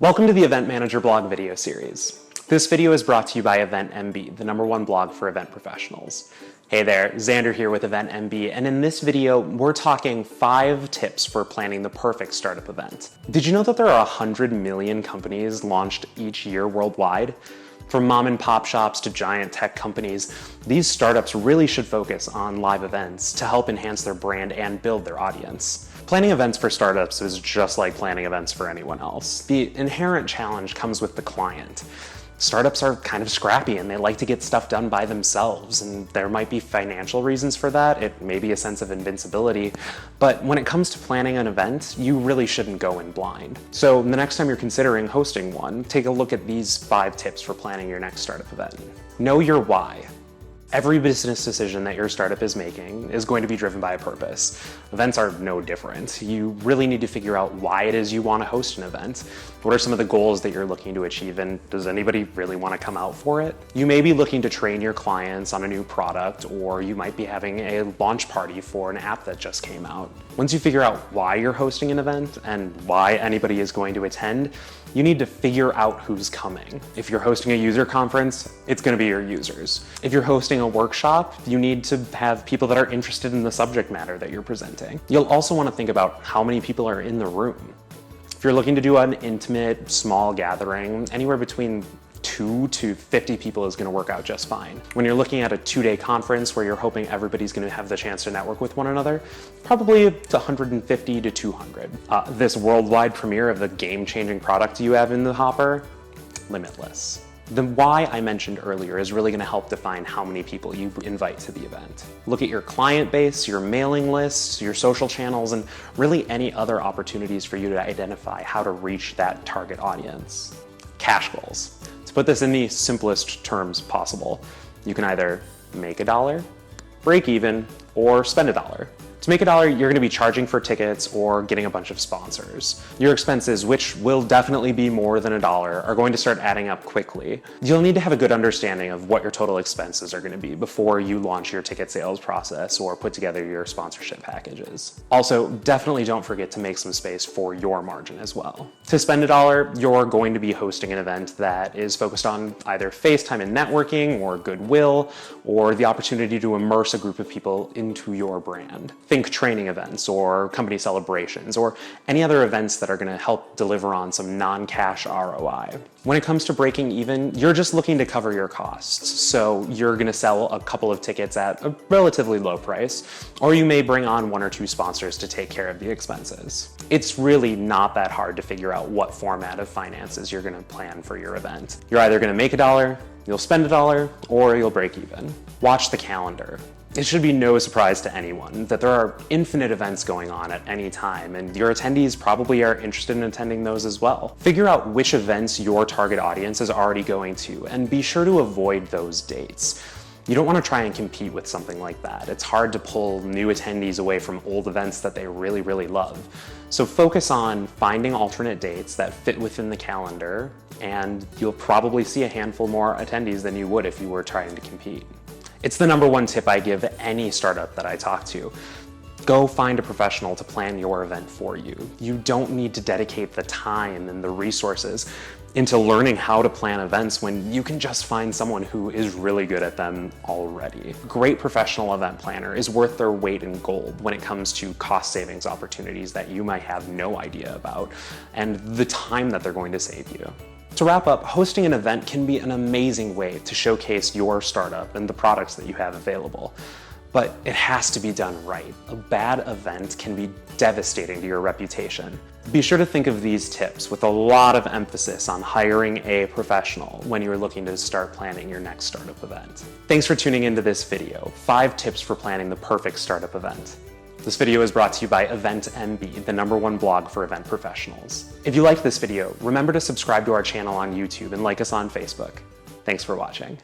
Welcome to the Event Manager blog video series. This video is brought to you by EventMB, the #1 blog for event professionals. Hey there, Xander here with EventMB, and in this video, we're talking 5 tips for planning the perfect startup event. Did you know that there are 100 million companies launched each year worldwide? From mom and pop shops to giant tech companies, these startups really should focus on live events to help enhance their brand and build their audience. Planning events for startups is just like planning events for anyone else. The inherent challenge comes with the client. Startups are kind of scrappy and they like to get stuff done by themselves, and there might be financial reasons for that. It may be a sense of invincibility, but when it comes to planning an event, you really shouldn't go in blind. So the next time you're considering hosting one, take a look at these 5 tips for planning your next startup event. Know your why. Every business decision that your startup is making is going to be driven by a purpose. Events are no different. You really need to figure out why it is you want to host an event. What are some of the goals that you're looking to achieve, and does anybody really want to come out for it? You may be looking to train your clients on a new product, or you might be having a launch party for an app that just came out. Once you figure out why you're hosting an event and why anybody is going to attend, you need to figure out who's coming. If you're hosting a user conference, it's going to be your users. If you're hosting a workshop, you need to have people that are interested in the subject matter that you're presenting. You'll also want to think about how many people are in the room. If you're looking to do an intimate, small gathering, anywhere between 2 to 50 people is going to work out just fine. When you're looking at a 2-day conference where you're hoping everybody's going to have the chance to network with one another, probably 150 to 200. This worldwide premiere of the game-changing product you have in the hopper, limitless. The why I mentioned earlier is really going to help define how many people you invite to the event. Look at your client base, your mailing lists, your social channels, and really any other opportunities for you to identify how to reach that target audience. Cash goals. To put this in the simplest terms possible, you can either make $1, break even, or spend $1. To make $1, you're going to be charging for tickets or getting a bunch of sponsors. Your expenses, which will definitely be more than $1, are going to start adding up quickly. You'll need to have a good understanding of what your total expenses are going to be before you launch your ticket sales process or put together your sponsorship packages. Also, definitely don't forget to make some space for your margin as well. To spend $1, you're going to be hosting an event that is focused on either FaceTime and networking or goodwill, or the opportunity to immerse a group of people into your brand. Think training events or company celebrations or any other events that are going to help deliver on some non-cash ROI. When it comes to breaking even, you're just looking to cover your costs. So you're going to sell a couple of tickets at a relatively low price, or you may bring on 1 or 2 sponsors to take care of the expenses. It's really not that hard to figure out what format of finances you're going to plan for your event. You're either going to make $1, you'll spend $1, or you'll break even. Watch the calendar. It should be no surprise to anyone that there are infinite events going on at any time, and your attendees probably are interested in attending those as well. Figure out which events your target audience is already going to, and be sure to avoid those dates. You don't want to try and compete with something like that. It's hard to pull new attendees away from old events that they really, really love. So focus on finding alternate dates that fit within the calendar, and you'll probably see a handful more attendees than you would if you were trying to compete. It's the #1 tip I give any startup that I talk to. Go find a professional to plan your event for you. You don't need to dedicate the time and the resources into learning how to plan events when you can just find someone who is really good at them already. A great professional event planner is worth their weight in gold when it comes to cost savings opportunities that you might have no idea about, and the time that they're going to save you. To wrap up, hosting an event can be an amazing way to showcase your startup and the products that you have available. But it has to be done right. A bad event can be devastating to your reputation. Be sure to think of these tips with a lot of emphasis on hiring a professional when you're looking to start planning your next startup event. Thanks for tuning into this video, 5 tips for planning the perfect startup event. This video is brought to you by EventMB, the #1 blog for event professionals. If you liked this video, remember to subscribe to our channel on YouTube and like us on Facebook. Thanks for watching.